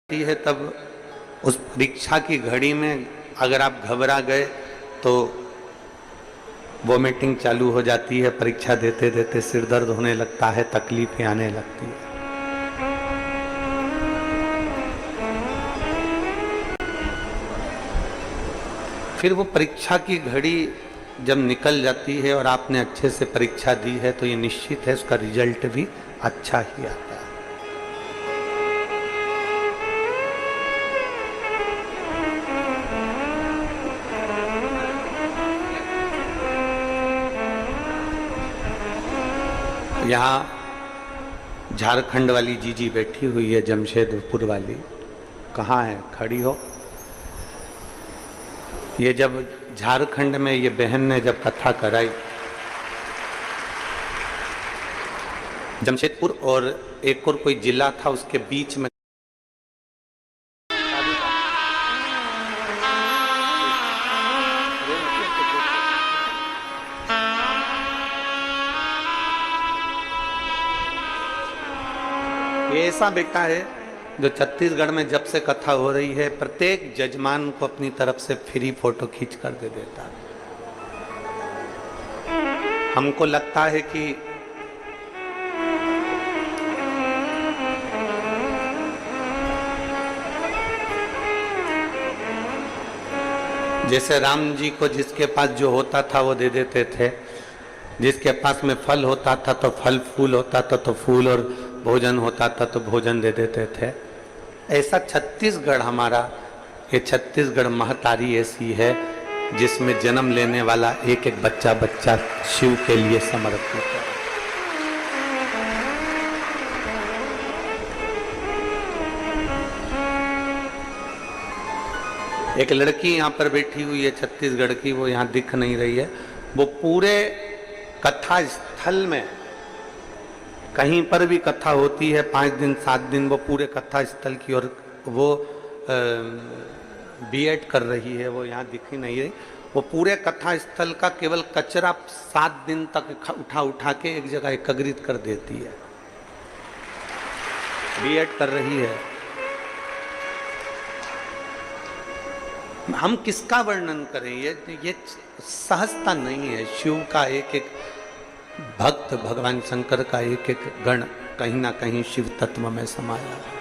है तब उस परीक्षा की घड़ी में अगर आप घबरा गए तो वोमिटिंग चालू हो जाती है, परीक्षा देते देते सिर दर्द होने लगता है, तकलीफें आने लगती है। फिर वो परीक्षा की घड़ी जब निकल जाती है और आपने अच्छे से परीक्षा दी है तो ये निश्चित है उसका रिजल्ट भी अच्छा ही आता है। यहाँ झारखंड वाली जीजी बैठी हुई है, जमशेदपुर वाली, कहाँ है? खड़ी हो। ये जब झारखंड में ये बहन ने जब कथा कराई, जमशेदपुर और एक और कोई जिला था उसके बीच में, ये ऐसा बेटा है जो छत्तीसगढ़ में जब से कथा हो रही है प्रत्येक जजमान को अपनी तरफ से फ्री फोटो खींच कर दे देता है। हमको लगता है कि जैसे राम जी को जिसके पास जो होता था वो दे देते थे, जिसके पास में फल होता था तो फल, फूल होता था तो फूल, और भोजन होता था तो भोजन दे देते थे। ऐसा छत्तीसगढ़ हमारा, ये छत्तीसगढ़ महतारी ऐसी है जिसमें जन्म लेने वाला एक एक बच्चा बच्चा शिव के लिए समर्पित है। एक लड़की यहाँ पर बैठी हुई है छत्तीसगढ़ की, वो यहाँ दिख नहीं रही है। वो पूरे कथा स्थल में कहीं पर भी कथा होती है 5 दिन 7 दिन, वो पूरे कथा स्थल की और वो बीएड कर रही है, वो यहाँ दिख ही नहीं रही। वो पूरे कथा स्थल का केवल कचरा 7 दिन तक उठा उठा के एक जगह एकत्रित कर देती है, बीएड कर रही है। हम किसका वर्णन करें? ये सहजता नहीं है। शिव का एक एक भक्त, भगवान शंकर का एक एक गण कहीं ना कहीं शिव तत्व में समाया है।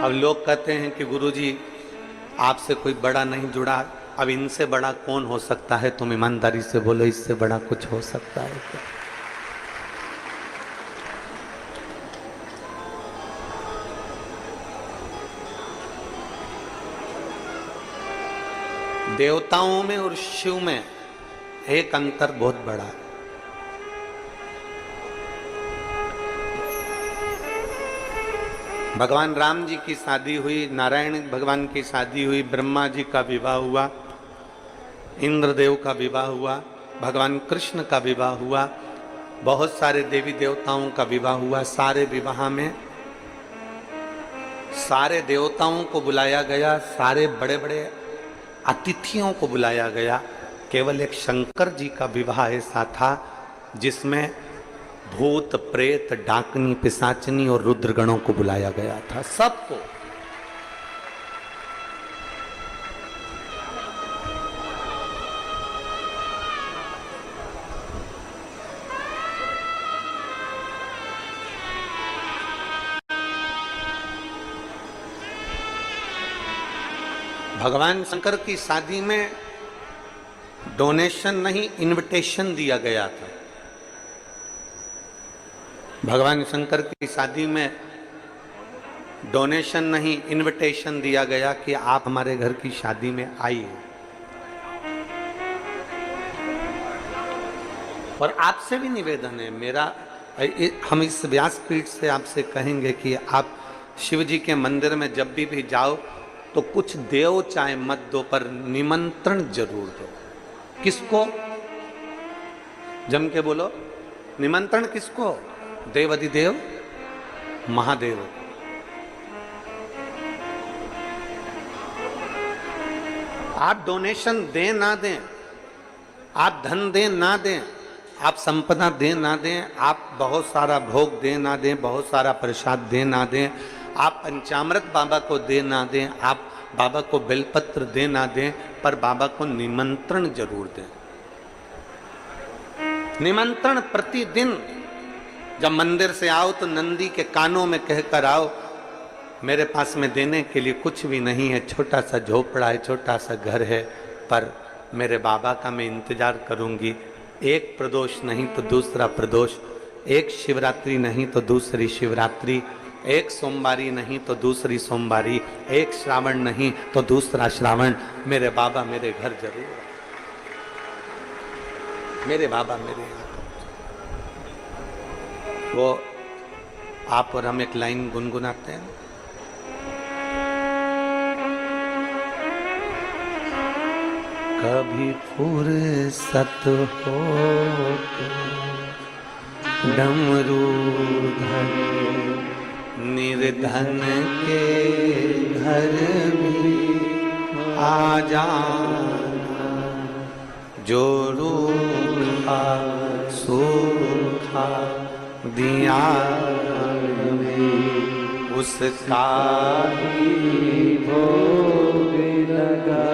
अब लोग कहते हैं कि गुरुजी आपसे कोई बड़ा नहीं जुड़ा, अब इनसे बड़ा कौन हो सकता है? तुम ईमानदारी से बोलो, इससे बड़ा कुछ हो सकता है क्या? देवताओं में और शिव में एक अंतर बहुत बड़ा है। भगवान राम जी की शादी हुई, नारायण भगवान की शादी हुई, ब्रह्मा जी का विवाह हुआ, इंद्रदेव का विवाह हुआ, भगवान कृष्ण का विवाह हुआ, बहुत सारे देवी देवताओं का विवाह हुआ। सारे विवाह में सारे देवताओं को बुलाया गया, सारे बड़े बड़े अतिथियों को बुलाया गया। केवल एक शंकर जी का विवाह ऐसा था जिसमें भूत, प्रेत, डाकनी, पिशाचनी और रुद्रगणों को बुलाया गया था, सबको। भगवान शंकर की शादी में डोनेशन नहीं, इनविटेशन दिया गया था। भगवान शंकर की शादी में डोनेशन नहीं, इनविटेशन दिया गया कि आप हमारे घर की शादी में आइए। और आपसे भी निवेदन है मेरा, हम इस व्यासपीठ से आपसे कहेंगे कि आप शिव जी के मंदिर में जब भी जाओ तो कुछ देव चाहे मत दो, पर निमंत्रण जरूर दो। किसको? जम के बोलो, निमंत्रण किसको? देवाधिदेव महादेव। आप डोनेशन दें ना दें, आप धन दें ना दें, आप संपदा दें ना दें, आप बहुत सारा भोग दें ना दें, बहुत सारा प्रसाद दें ना दें, आप पंचामृत बाबा को दे ना दें, आप बाबा को बेलपत्र दे ना दें, पर बाबा को निमंत्रण जरूर दें। निमंत्रण प्रतिदिन जब मंदिर से आओ तो नंदी के कानों में कहकर आओ, मेरे पास में देने के लिए कुछ भी नहीं है, छोटा सा झोपड़ा है, छोटा सा घर है, पर मेरे बाबा का मैं इंतजार करूंगी। एक प्रदोष नहीं तो दूसरा प्रदोष, एक शिवरात्रि नहीं तो दूसरी शिवरात्रि, एक सोमवारी नहीं तो दूसरी सोमवारी, एक श्रावण नहीं तो दूसरा श्रावण, मेरे बाबा मेरे घर जरूर, मेरे बाबा मेरे यहाँ। वो आप और हम एक लाइन गुनगुनाते हैं। कभी फुर्सत हो डमरू धर, निर्धन के घर भी आ जाना, जो रूखा सूखा दिया उसका ही भोग लगा।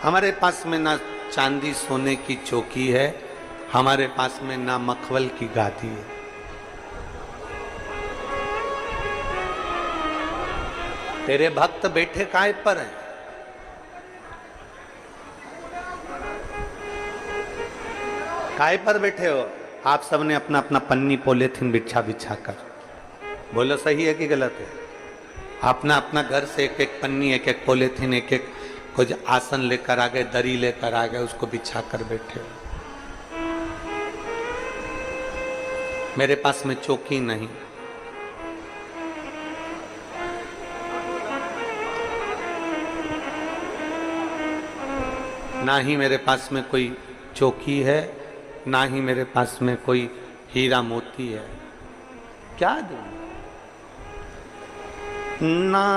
हमारे पास में ना चांदी सोने की चौकी है, हमारे पास में ना मखमल की गादी है। तेरे भक्त बैठे काय पर हैं? काय पर बैठे हो? आप सबने अपना अपना पन्नी पॉलीथिन बिछा बिछा कर, बोलो सही है कि गलत है? अपना अपना घर से एक एक पन्नी, एक एक पॉलीथिन, एक एक कुछ आसन लेकर आ गए, दरी लेकर आ गए, उसको बिछा कर बैठे हो। मेरे पास में चौकी नहीं, ना ही मेरे पास में कोई चौकी है, ना ही मेरे पास में कोई हीरा मोती है। क्या दूं? ना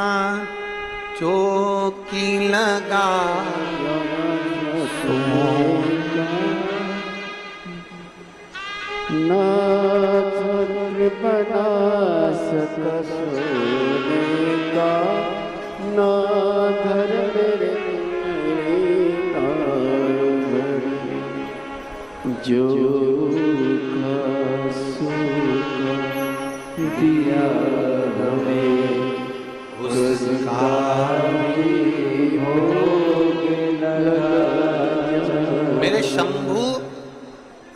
चौकी लगा ना घर बना सका सोने का, ना घर मेरे जो का सूखा दिया हमें उसका भी भोग लगा। मेरे शंभू,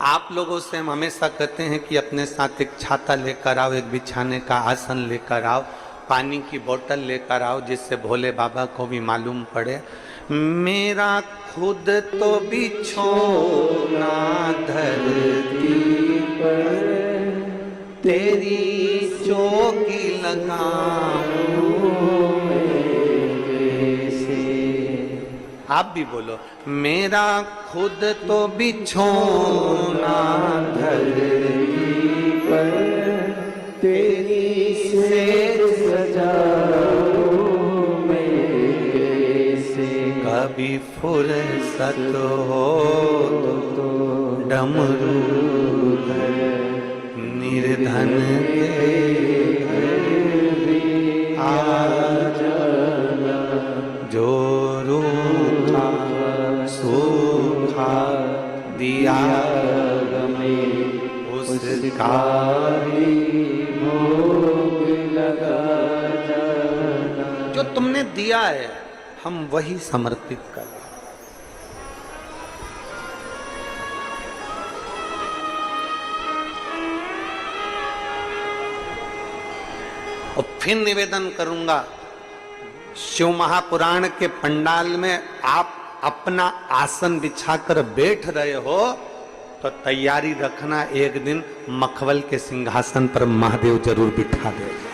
आप लोगों से हम हमेशा कहते हैं कि अपने साथ एक छाता लेकर आओ, एक बिछाने का आसन लेकर आओ, पानी की बोतल लेकर आओ, जिससे भोले बाबा को भी मालूम पड़े मेरा खुद तो बिछोना धरती पर, तेरी चौकी लगाऊं से। आप भी बोलो, मेरा खुद तो बिछोना धरती पर, तेरी सेज सजाऊं कभी फुर्सत हो तो डमरू धर, निर्धन के घर भी आ जाना, जो रूखा सूखा दिया हमें उसका ही भोग लगा जाना। जो तुमने दिया है हम वही समर्पित कर। और फिर निवेदन करूंगा, शिव महापुराण के पंडाल में आप अपना आसन बिछाकर बैठ रहे हो तो तैयारी रखना, एक दिन मखमल के सिंहासन पर महादेव जरूर बिठा देगा।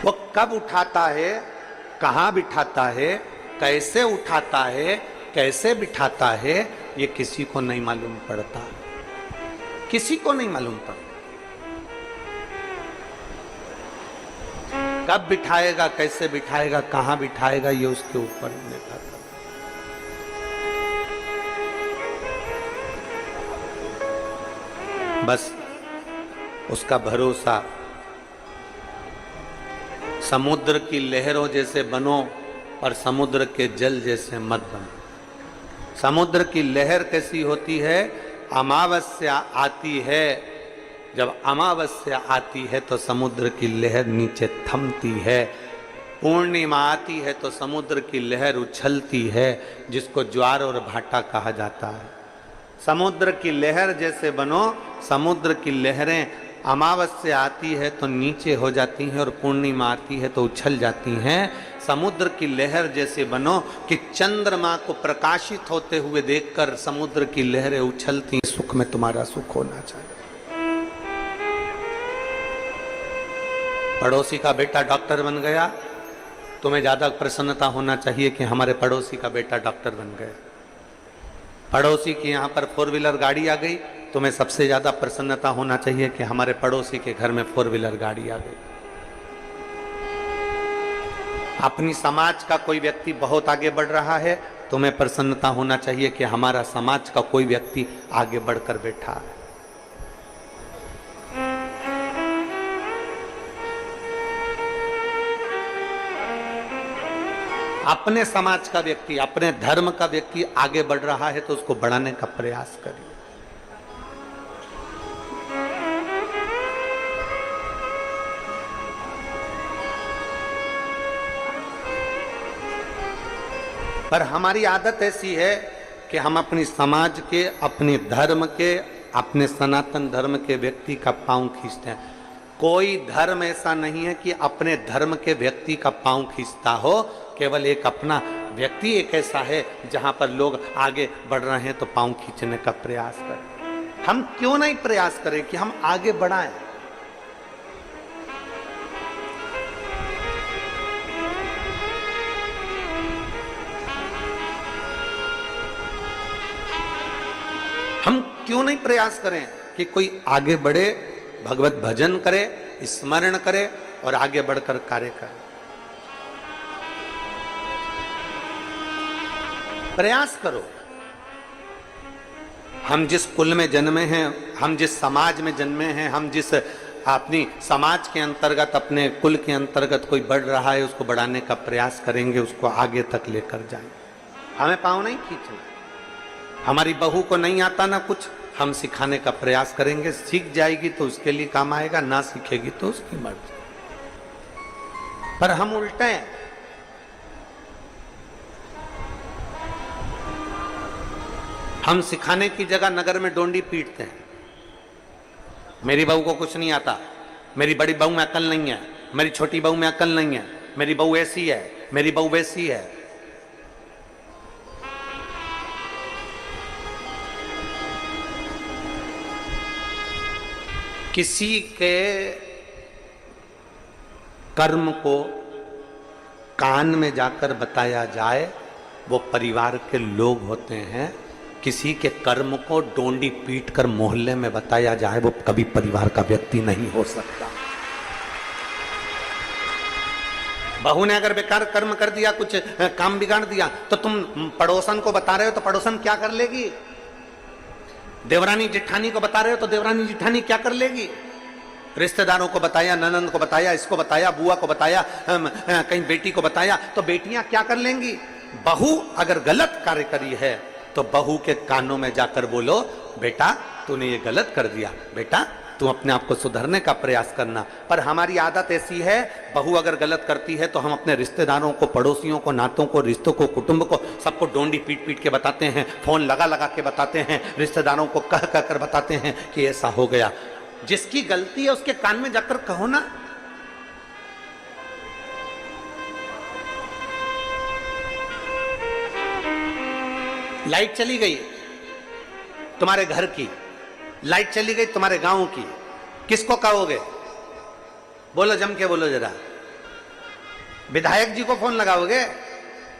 वो कब उठाता है, कहाँ बिठाता है, कैसे उठाता है, कैसे बिठाता है, ये किसी को नहीं मालूम पड़ता, किसी को नहीं मालूम पड़ता। कब बिठाएगा, कैसे बिठाएगा, कहां बिठाएगा, ये उसके ऊपर निर्भर करता है। बस उसका भरोसा समुद्र की लहरों जैसे बनो और समुद्र के जल जैसे मत बनो। समुद्र की लहर कैसी होती है? अमावस्या आती है, जब अमावस्या आती है तो समुद्र की लहर नीचे थमती है। पूर्णिमा आती है तो समुद्र की लहर उछलती है, जिसको ज्वार और भाटा कहा जाता है। समुद्र की लहर जैसे बनो। समुद्र की लहरें अमावस्या आती है तो नीचे हो जाती हैं और पूर्णिमा आती है तो उछल जाती हैं। समुद्र की लहर जैसे बनो कि चंद्रमा को प्रकाशित होते हुए देखकर समुद्र की लहरें उछलती। सुख में तुम्हारा सुख होना चाहिए। पड़ोसी का बेटा डॉक्टर बन गया, तुम्हें ज्यादा प्रसन्नता होना चाहिए कि हमारे पड़ोसी का बेटा डॉक्टर बन गया। पड़ोसी की यहाँ पर 4 व्हीलर गाड़ी आ गई, तुम्हें सबसे ज्यादा प्रसन्नता होना चाहिए कि हमारे पड़ोसी के घर में 4 व्हीलर गाड़ी आ गई। अपनी समाज का कोई व्यक्ति बहुत आगे बढ़ रहा है, तुम्हें प्रसन्नता होना चाहिए कि हमारा समाज का कोई व्यक्ति आगे बढ़कर बैठा है। अपने समाज का व्यक्ति, अपने धर्म का व्यक्ति आगे बढ़ रहा है तो उसको बढ़ाने का प्रयास करिए। पर हमारी आदत ऐसी है कि हम अपनी समाज के, अपने धर्म के, अपने सनातन धर्म के व्यक्ति का पांव खींचते हैं। कोई धर्म ऐसा नहीं है कि अपने धर्म के व्यक्ति का पांव खींचता हो। केवल एक अपना व्यक्ति एक ऐसा है जहां पर लोग आगे बढ़ रहे हैं तो पांव खींचने का प्रयास करें। हम क्यों नहीं प्रयास करें कि हम आगे बढ़ाएं? हम क्यों नहीं प्रयास करें कि कोई आगे बढ़े, भगवत भजन करे, स्मरण करे और आगे बढ़कर कार्य करे। प्रयास करो। हम जिस कुल में जन्मे हैं, हम जिस समाज में जन्मे हैं, हम जिस अपनी समाज के अंतर्गत, अपने कुल के अंतर्गत कोई बढ़ रहा है, उसको बढ़ाने का प्रयास करेंगे, उसको आगे तक लेकर जाएंगे। हमें पांव नहीं खींचना। हमारी बहू को नहीं आता ना कुछ, हम सिखाने का प्रयास करेंगे। सीख जाएगी तो उसके लिए काम आएगा, ना सीखेगी तो उसकी मर्जी। पर हम उल्टे हैं। हम सिखाने की जगह नगर में डोंडी पीटते हैं। मेरी बहू को कुछ नहीं आता, मेरी बड़ी बहू में अकल नहीं है, मेरी छोटी बहू में अकल नहीं है, मेरी बहू ऐसी है, मेरी बहू वैसी है। किसी के कर्म को कान में जाकर बताया जाए वो परिवार के लोग होते हैं। किसी के कर्म को डोंडी पीट कर मोहल्ले में बताया जाए वो कभी परिवार का व्यक्ति नहीं हो सकता। बहू ने अगर बेकार कर्म कर दिया, कुछ काम बिगाड़ दिया, तो तुम पड़ोसन को बता रहे हो तो पड़ोसन क्या कर लेगी? देवरानी जिठानी को बता रहे हो तो देवरानी जिठानी क्या कर लेगी? रिश्तेदारों को बताया, ननंद को बताया, इसको बताया, बुआ को बताया, कहीं बेटी को बताया, तो बेटियां क्या कर लेंगी? बहू अगर गलत कार्य करी है तो बहू के कानों में जाकर बोलो, बेटा तूने ये गलत कर दिया, बेटा तू अपने आप को सुधरने का प्रयास करना। पर हमारी आदत ऐसी है, बहू अगर गलत करती है तो हम अपने रिश्तेदारों को, पड़ोसियों को, नातों को, रिश्तों को, कुटुंब को, सबको डोंडी पीट पीट के बताते हैं, फोन लगा लगा के बताते हैं, रिश्तेदारों को कह कह कर बताते हैं कि ऐसा हो गया। जिसकी गलती है उसके कान में जाकर कहो ना। लाइट चली गई तुम्हारे घर की, लाइट चली गई तुम्हारे गांव की, किसको कहोगे? बोलो, जम के बोलो जरा। विधायक जी को फोन लगाओगे?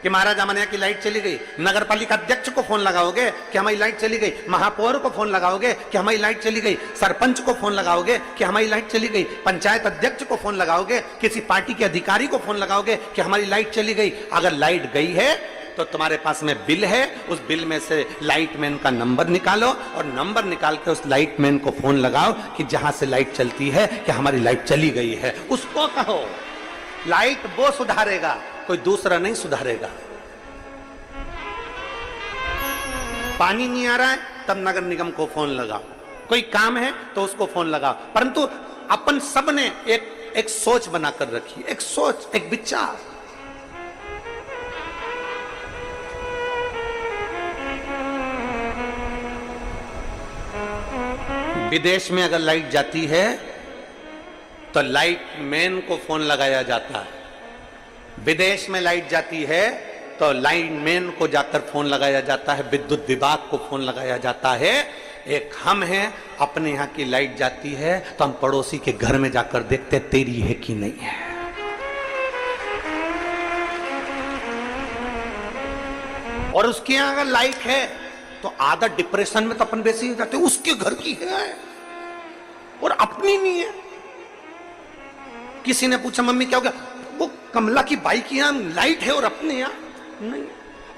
कि महाराजा मनिया की लाइट चली गई, नगर पालिका अध्यक्ष को फोन लगाओगे कि हमारी लाइट चली गई, महापौर को फोन लगाओगे कि हमारी लाइट चली गई, सरपंच को फोन लगाओगे कि हमारी लाइट चली गई, पंचायत अध्यक्ष को फोन लगाओगे, किसी पार्टी के अधिकारी को फोन लगाओगे कि हमारी लाइट चली गई। अगर लाइट गई है तो तुम्हारे पास में बिल है, उस बिल में से लाइटमैन का नंबर निकालो और नंबर निकाल के उस लाइटमैन को फोन लगाओ कि जहां से लाइट चलती है कि हमारी लाइट चली गई है। उसको कहो, लाइट वो सुधारेगा, कोई दूसरा नहीं सुधारेगा। पानी नहीं आ रहा है तब नगर निगम को फोन लगाओ, कोई काम है तो उसको फोन लगाओ, परंतु अपन सब ने एक सोच बनाकर रखी, एक सोच, एक विचार। विदेश में अगर लाइट जाती है तो लाइटमैन को फोन लगाया जाता है, विदेश में लाइट जाती है तो लाइटमैन को जाकर फोन लगाया जाता है, विद्युत विभाग को फोन लगाया जाता है। एक हम हैं, अपने यहां की लाइट जाती है तो हम पड़ोसी के घर में जाकर देखते तेरी है कि नहीं है। और उसके यहां अगर लाइट है तो आधा डिप्रेशन में तो अपन वैसे ही जाते, उसके घर की है और अपनी नहीं है। किसी ने पूछा मम्मी क्या हो गया, वो कमला की बाई की यहां लाइट है और अपने यहां नहीं।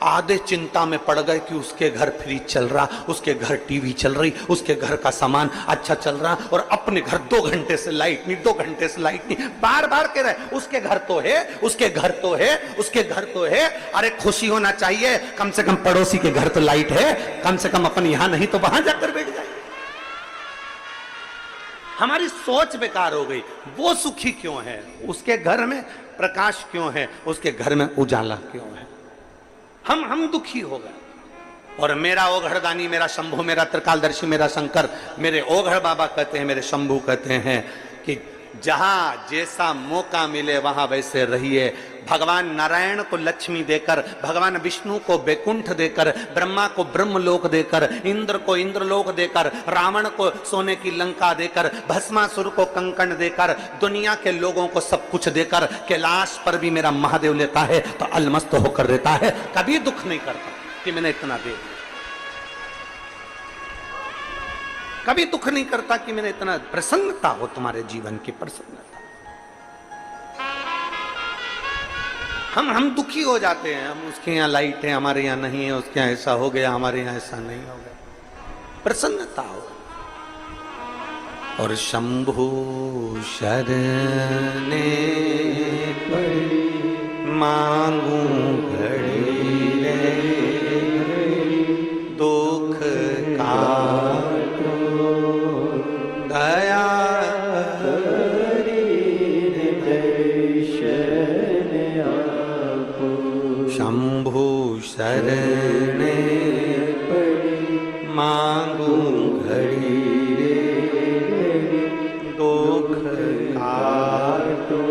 आधे चिंता में पड़ गए कि उसके घर फ्रिज चल रहा, उसके घर टीवी चल रही, उसके घर का सामान अच्छा चल रहा और अपने घर 2 घंटे से लाइट नहीं, 2 घंटे से लाइट नहीं। बार बार कह रहे उसके घर तो है, उसके घर तो है, उसके घर तो है। अरे खुशी होना चाहिए, कम से कम पड़ोसी के घर तो लाइट है, कम से कम अपन यहां नहीं तो वहां जाकर बैठ जाए। हमारी सोच बेकार हो गई। वो सुखी क्यों है, उसके घर में प्रकाश क्यों है, उसके घर में उजाला क्यों है। हम दुखी हो गए। और मेरा ओघड़दानी, मेरा शंभू, मेरा त्रिकालदर्शी, मेरा शंकर, मेरे ओघड़ बाबा कहते हैं, मेरे शंभू कहते हैं कि जहां जैसा मौका मिले वहां वैसे रहिए। भगवान नारायण को लक्ष्मी देकर, भगवान विष्णु को बैकुंठ देकर, ब्रह्मा को ब्रह्मलोक देकर, इंद्र को इंद्रलोक देकर, रावण को सोने की लंका देकर, भस्मासुर को कंकण देकर, दुनिया के लोगों को सब कुछ देकर, कैलाश पर भी मेरा महादेव लेता है तो अलमस्त होकर रहता है। कभी दुख नहीं करता कि मैंने इतना दे दिया, कभी दुख नहीं करता कि मैंने इतना। प्रसन्नता हो तुम्हारे जीवन की, प्रसन्नता। हम दुखी हो जाते हैं, हम उसके यहाँ लाइट है हमारे यहाँ नहीं है, उसके यहाँ ऐसा हो गया हमारे यहाँ ऐसा नहीं हो गया। प्रसन्नता हो। और शंभु शरणे मांगू घड़ी दुख का दया शंभु शरणे मांगू घड़ी दुख काटो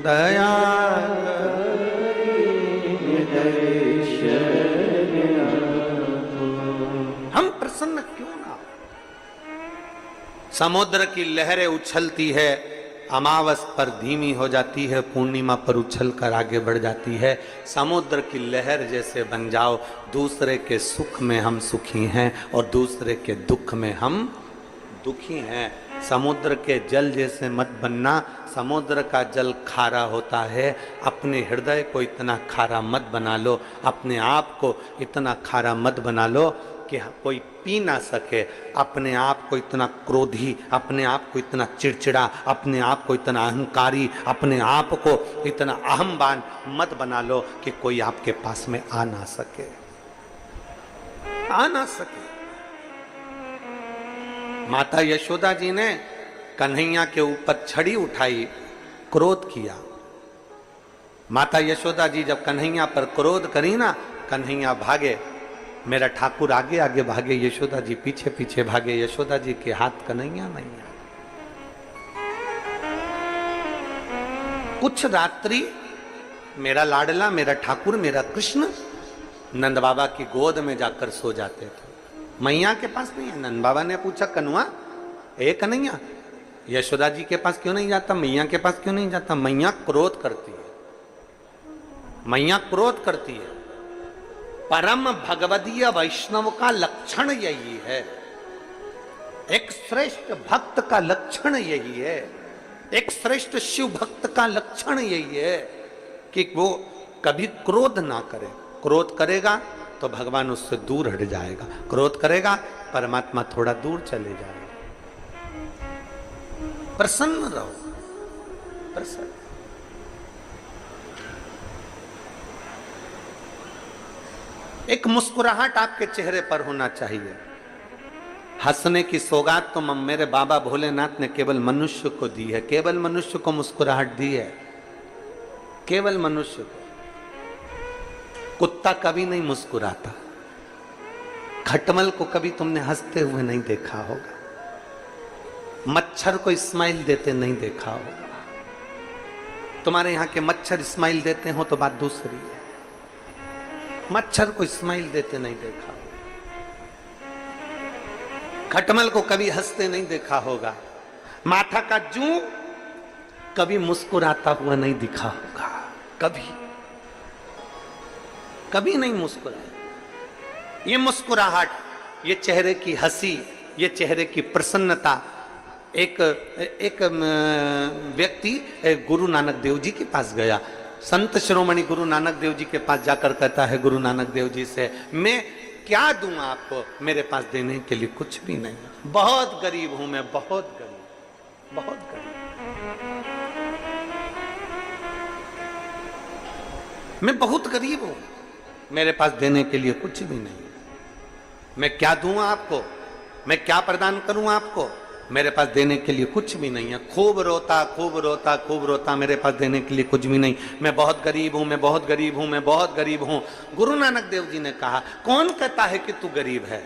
दया हम प्रसन्न क्यों ना। समुद्र की लहरें उछलती है, अमावस पर धीमी हो जाती है, पूर्णिमा पर उछल कर आगे बढ़ जाती है। समुद्र की लहर जैसे बन जाओ, दूसरे के सुख में हम सुखी हैं और दूसरे के दुख में हम दुखी हैं। समुद्र के जल जैसे मत बनना। समुद्र का जल खारा होता है, अपने हृदय को इतना खारा मत बना लो, अपने आप को इतना खारा मत बना लो कि कोई पी ना सके। अपने आप को इतना क्रोधी, अपने आप को इतना चिड़चिड़ा, अपने आप को इतना अहंकारी, अपने आप को इतना अहमवान मत बना लो कि कोई आपके पास में आ ना सके, आ ना सके। माता यशोदा जी ने कन्हैया के ऊपर छड़ी उठाई, क्रोध किया। माता यशोदा जी जब कन्हैया पर क्रोध करी ना, कन्हैया भागे, मेरा ठाकुर आगे आगे भागे, यशोदा जी पीछे पीछे भागे। यशोदा जी के हाथ कन्हैया नहीं है। कुछ रात्रि मेरा लाडला, मेरा ठाकुर, मेरा कृष्ण नंद बाबा की गोद में जाकर सो जाते थे। मैया के पास नहीं है। नंद बाबा ने पूछा, कन्हवा ए कन्हैया, यशोदा जी के पास क्यों नहीं जाता, मैया के पास क्यों नहीं जाता? मैया क्रोध करती है। मैया क्रोध करती है। परम भगवदीय वैष्णव का लक्षण यही है, एक श्रेष्ठ भक्त का लक्षण यही है, एक श्रेष्ठ शिव भक्त का लक्षण यही है कि वो कभी क्रोध ना करे। क्रोध करेगा तो भगवान उससे दूर हट जाएगा, क्रोध करेगा परमात्मा थोड़ा दूर चले जाएगा। प्रसन्न रहो, प्रसन्न। एक मुस्कुराहट आपके चेहरे पर होना चाहिए। हंसने की सौगात तो मेरे बाबा भोलेनाथ ने केवल मनुष्य को दी है, केवल मनुष्य को मुस्कुराहट दी है, केवल मनुष्य को। कुत्ता कभी नहीं मुस्कुराता, खटमल को कभी तुमने हंसते हुए नहीं देखा होगा, मच्छर को स्माइल देते नहीं देखा होगा। तुम्हारे यहां के मच्छर स्माइल देते हो तो बात दूसरी है, मच्छर को स्माइल देते नहीं देखा होगा। खटमल को कभी हंसते नहीं देखा होगा, माथा का जू कभी मुस्कुराता हुआ नहीं दिखा होगा, कभी कभी नहीं मुस्कुराया। ये मुस्कुराहट, ये चेहरे की हंसी, ये चेहरे की प्रसन्नता। एक व्यक्ति गुरु नानक देव जी के पास गया, संत शिरोमणि गुरु नानक देव जी के पास जाकर कहता है गुरु नानक देव जी से, मैं क्या दूं आपको, मेरे पास देने के लिए कुछ भी नहीं, बहुत गरीब हूं मैं, बहुत गरीब, बहुत गरीब, मैं बहुत गरीब हूं, मेरे पास देने के लिए कुछ भी नहीं, मैं क्या दूं आपको, मैं क्या प्रदान करूं आपको, मेरे पास देने के लिए कुछ भी नहीं है। खूब रोता, खूब रोता, खूब रोता, मेरे पास देने के लिए कुछ भी नहीं, मैं बहुत गरीब हूं, मैं बहुत गरीब हूं, मैं बहुत गरीब हूं। गुरु नानक देव जी ने कहा, कौन कहता है कि तू गरीब है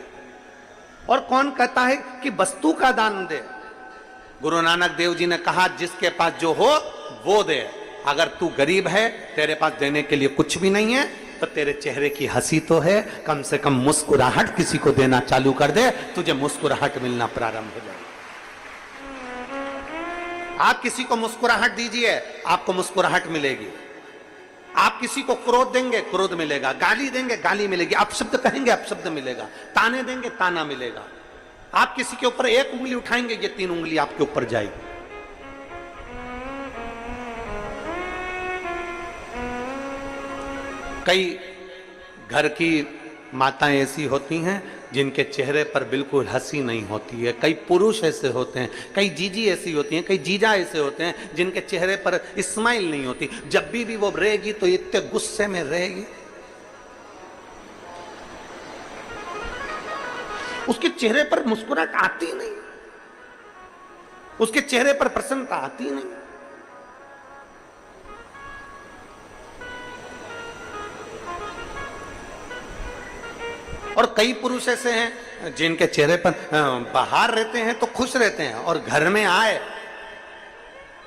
और कौन कहता है कि वस्तु का दान दे। गुरु नानक देव जी ने कहा, जिसके पास जो हो वो दे। अगर तू गरीब है, तेरे पास देने के लिए कुछ भी नहीं है, तो तेरे चेहरे की हंसी तो है, कम से कम मुस्कुराहट किसी को देना चालू कर दे, तुझे मुस्कुराहट मिलना प्रारंभ हो जाए। आप किसी को मुस्कुराहट दीजिए, आपको मुस्कुराहट मिलेगी। आप किसी को क्रोध देंगे, क्रोध मिलेगा, गाली देंगे, गाली मिलेगी, आप शब्द कहेंगे, आप शब्द मिलेगा, ताने देंगे, ताना मिलेगा। आप किसी के ऊपर एक उंगली उठाएंगे, ये 3 उंगली आपके ऊपर जाएगी। कई घर की माताएं ऐसी होती हैं जिनके चेहरे पर बिल्कुल हंसी नहीं होती है, कई पुरुष ऐसे होते हैं, कई जीजी ऐसी होती हैं, कई जीजा ऐसे होते हैं जिनके चेहरे पर स्माइल नहीं होती। जब भी वो रहेगी तो इतने गुस्से में रहेगी, उसके चेहरे पर मुस्कुराहट आती नहीं, उसके चेहरे पर प्रसन्नता आती नहीं। और कई पुरुष ऐसे हैं जिनके चेहरे पर बाहर रहते हैं तो खुश रहते हैं और घर में आए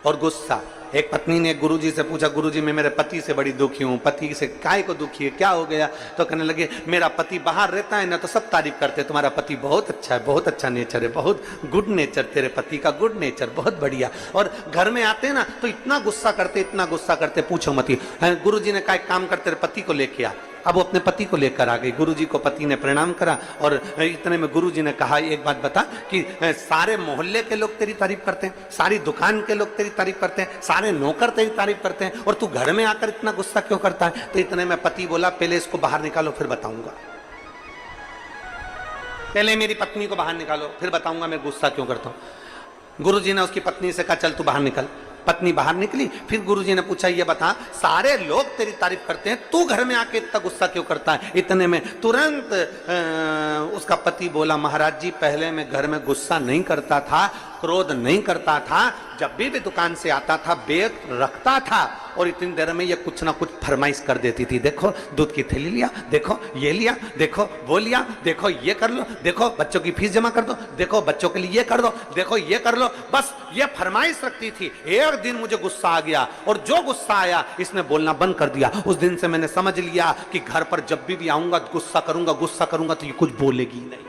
और गुस्सा। एक पत्नी ने गुरुजी से पूछा, गुरुजी मैं मेरे पति से बड़ी दुखी हूँ। पति से काय को दुखी है, क्या हो गया? तो कहने लगे, मेरा पति बाहर रहता है ना तो सब तारीफ करते हैं, तुम्हारा पति बहुत अच्छा है, बहुत अच्छा नेचर है, बहुत गुड नेचर, तेरे पति का गुड नेचर बहुत बढ़िया। और घर में आते ना तो इतना गुस्सा करते, इतना गुस्सा करते, पूछो मत ही। गुरुजी ने कहा एक काम कर, तेरे पति को लेके आ। अब वो अपने पति को लेकर आ गई। गुरुजी को पति ने प्रणाम करा और इतने में गुरुजी ने कहा, एक बात बता कि सारे मोहल्ले के लोग तेरी तारीफ करते हैं, सारी दुकान के लोग तेरी तारीफ करते हैं, सारे नौकर तेरी तारीफ करते हैं और तू घर में आकर इतना गुस्सा क्यों करता है? तो इतने में पति बोला, पहले इसको बाहर निकालो फिर बताऊंगा, पहले मेरी पत्नी को बाहर निकालो फिर बताऊंगा मैं गुस्सा क्यों करता हूं। गुरुजी ने उसकी पत्नी से कहा, चल तू बाहर निकल। पत्नी बाहर निकली। फिर गुरुजी ने पूछा, ये बता, सारे लोग तेरी तारीफ करते हैं, तू घर में आके इतना गुस्सा क्यों करता है? इतने में तुरंत उसका पति बोला, महाराज जी पहले मैं घर में गुस्सा नहीं करता था, क्रोध नहीं करता था, जब भी दुकान से आता था बैग रखता था और इतनी देर में ये कुछ ना कुछ फरमाइश कर देती थी। देखो दूध की थैली लिया, देखो ये लिया, देखो वो लिया, देखो ये कर लो, देखो बच्चों की फीस जमा कर दो, देखो बच्चों के लिए ये कर दो, देखो ये कर लो, बस ये फरमाइश रखती थी। एक दिन मुझे गुस्सा आ गया और जो गुस्सा आया इसने बोलना बंद कर दिया। उस दिन से मैंने समझ लिया कि घर पर जब भी आऊंगा गुस्सा करूंगा तो ये कुछ बोलेगी नहीं।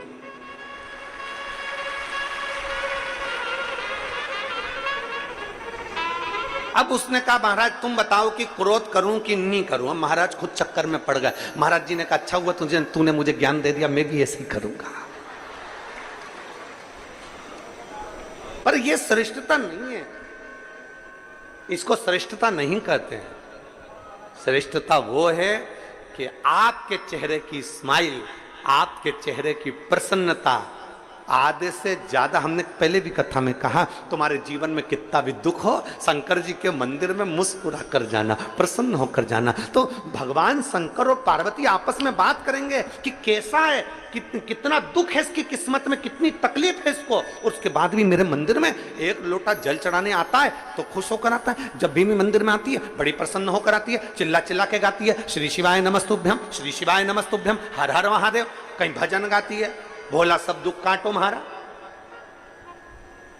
अब उसने कहा महाराज तुम बताओ कि क्रोध करूं कि नहीं करूं। महाराज खुद चक्कर में पड़ गए। महाराज जी ने कहा अच्छा हुआ तूने मुझे ज्ञान दे दिया, मैं भी ऐसे ही करूंगा। पर यह श्रेष्ठता नहीं है, इसको श्रेष्ठता नहीं कहते हैं। श्रेष्ठता वो है कि आपके चेहरे की स्माइल, आपके चेहरे की प्रसन्नता आधे से ज्यादा, हमने पहले भी कथा में कहा, तुम्हारे जीवन में कितना भी दुख हो, शंकर जी के मंदिर में मुस्कुरा कर जाना, प्रसन्न होकर जाना। तो भगवान शंकर और पार्वती आपस में बात करेंगे कि कैसा है, कितना दुख है इसकी किस्मत में, कितनी तकलीफ है इसको, और उसके बाद भी मेरे मंदिर में एक लोटा जल चढ़ाने आता है तो खुश होकर आता है। जब भी मंदिर में आती है बड़ी प्रसन्न होकर आती है, चिल्ला चिल्ला के गाती है श्री शिवाय नमस्तुभ्यम, श्री शिवाय नमस्तुभ्यम, हर हर महादेव, कहीं भजन गाती है, भोला सब दुख काटो महारा।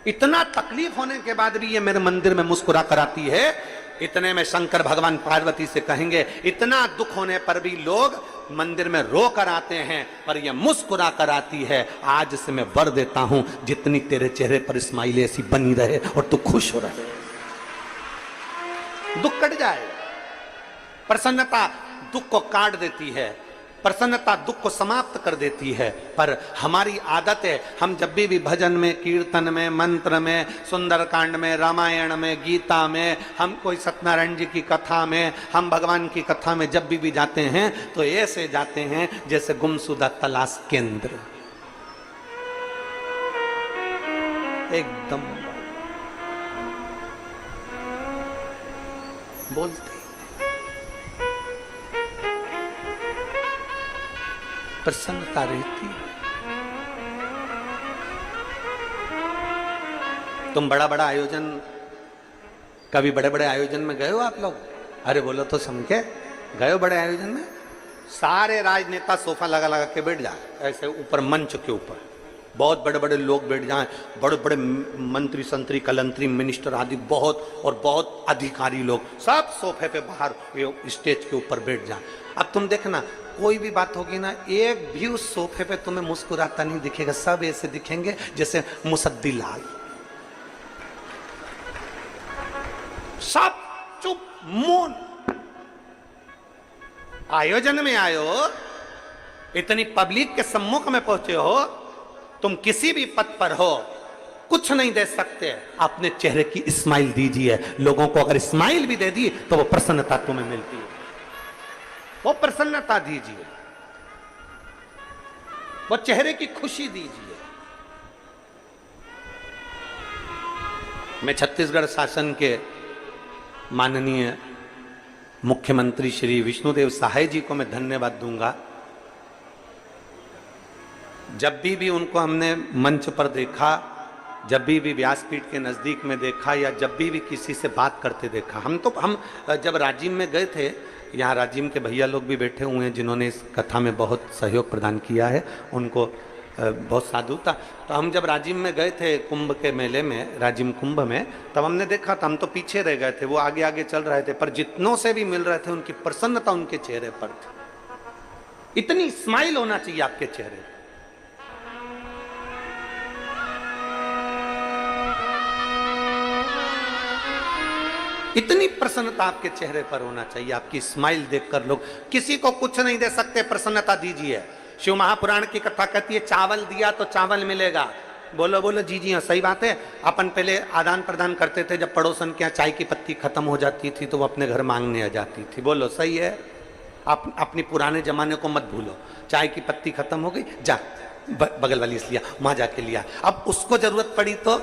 इतना तकलीफ होने के बाद भी ये मेरे मंदिर में मुस्कुरा कर आती है। इतने में शंकर भगवान पार्वती से कहेंगे इतना दुख होने पर भी लोग मंदिर में रो कर आते हैं, पर ये मुस्कुरा कर आती है। आज से मैं वर देता हूं जितनी तेरे चेहरे पर स्माइल ऐसी बनी रहे और तू खुश हो रहे, दुख कट जाए। प्रसन्नता दुख को काट देती है, प्रसन्नता दुख को समाप्त कर देती है। पर हमारी आदत है, हम जब भी भजन में, कीर्तन में, मंत्र में, सुंदरकांड में, रामायण में, गीता में, हम कोई सत्यनारायण जी की कथा में, हम भगवान की कथा में जब भी जाते हैं तो ऐसे जाते हैं जैसे गुमशुदा तलाश केंद्र, एकदम बोलते प्रसन्नता रहती। तुम बड़ा बड़ा आयोजन, कभी बड़े बड़े आयोजन में गए हो आप लोग? अरे बोलो तो समझे, गए हो बड़े आयोजन में? सारे राजनेता सोफा लगा लगा के बैठ जाए, ऐसे ऊपर मंच के ऊपर बहुत बड़े बड़े लोग बैठ जाएं, बड़े बड़े मंत्री संतरी कलंतरी मिनिस्टर आदि बहुत और बहुत अधिकारी लोग सब सोफे पे बाहर स्टेज के ऊपर बैठ जाएं। अब तुम देखना कोई भी बात होगी ना, एक भी उस सोफे पे तुम्हें मुस्कुराता नहीं दिखेगा, सब ऐसे दिखेंगे जैसे मुसद्दी लाल, सब चुप मौन। आयोजन में आए हो, इतनी पब्लिक के सम्मुख में पहुंचे हो, तुम किसी भी पद पर हो, कुछ नहीं दे सकते, अपने चेहरे की स्माइल दीजिए। लोगों को अगर स्माइल भी दे दी तो वो प्रसन्नता तुम्हें मिलती है, वो प्रसन्नता दीजिए, वो चेहरे की खुशी दीजिए। मैं छत्तीसगढ़ शासन के माननीय मुख्यमंत्री श्री विष्णुदेव साय जी को मैं धन्यवाद दूंगा। जब भी उनको हमने मंच पर देखा, जब भी व्यासपीठ के नज़दीक में देखा, या जब भी किसी से बात करते देखा, हम जब राजिम में गए थे, यहाँ राजिम के भैया लोग भी बैठे हुए हैं जिन्होंने इस कथा में बहुत सहयोग प्रदान किया है, उनको बहुत साधुता। तो हम जब राजिम में गए थे कुंभ के मेले में, राजिम कुंभ में, तब हमने देखा था, हम तो पीछे रह गए थे, वो आगे आगे चल रहे थे, पर जितनों से भी मिल रहे थे उनकी प्रसन्नता उनके चेहरे पर थी। इतनी स्माइल होना चाहिए आपके चेहरे। इतनी प्रसन्नता आपके चेहरे पर होना चाहिए, आपकी स्माइल देखकर लोग, किसी को कुछ नहीं दे सकते, प्रसन्नता दीजिए। शिव महापुराण की कथा कहती है चावल दिया तो चावल मिलेगा। बोलो बोलो जी जी हाँ, सही बात है। अपन पहले आदान प्रदान करते थे, जब पड़ोसन के यहाँ चाय की पत्ती खत्म हो जाती थी तो वो अपने घर मांगने आ जाती थी। बोलो सही है, आप अपनी पुराने जमाने को मत भूलो। चाय की पत्ती खत्म हो गई, जा बगल वाली लिया, वहां जाके लिया। अब उसको जरूरत पड़ी तो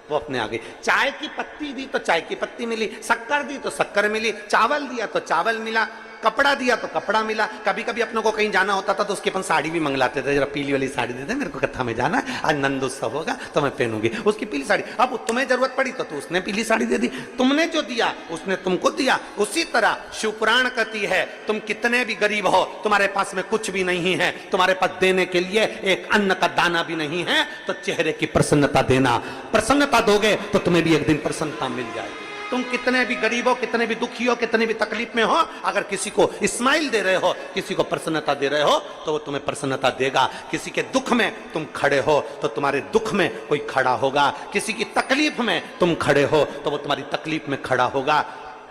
वो अपने आ गई। चाय की पत्ती दी तो चाय की पत्ती मिली, शक्कर दी तो शक्कर मिली, चावल दिया तो चावल मिला, कपड़ा दिया तो कपड़ा मिला। कभी कभी अपनों को कहीं जाना होता था तो उसके अपन साड़ी भी मंगलाते थे, जरा पीली वाली साड़ी दे दे, मेरे को कथा में जाना है, आज नंद उत्सव होगा तो मैं पहनूंगी उसकी पीली साड़ी। अब तुम्हें जरूरत पड़ी तो उसने पीली साड़ी दे दी, तुमने जो दिया उसने तुमको दिया। उसी तरह शिवपुराण कहती है तुम कितने भी गरीब हो, तुम्हारे पास में कुछ भी नहीं है, तुम्हारे पास देने के लिए एक अन्न का दाना भी नहीं है, तो चेहरे की प्रसन्नता देना। प्रसन्नता दोगे तो तुम्हें भी एक दिन प्रसन्नता मिल जाएगी। तुम कितने भी गरीब हो, कितने भी दुखी हो, कितने भी तकलीफ में हो, अगर किसी को स्माइल दे रहे हो, किसी को प्रसन्नता दे रहे हो, तो वो तुम्हें प्रसन्नता देगा। किसी के दुख में तुम खड़े हो तो तुम्हारे दुख में कोई खड़ा होगा। किसी की तकलीफ में तुम खड़े हो तो वो तुम्हारी तकलीफ में खड़ा होगा।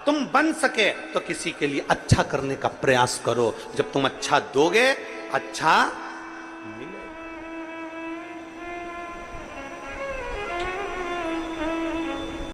तुम बन सके तो किसी के लिए अच्छा करने का प्रयास करो। जब तुम अच्छा दोगे, अच्छा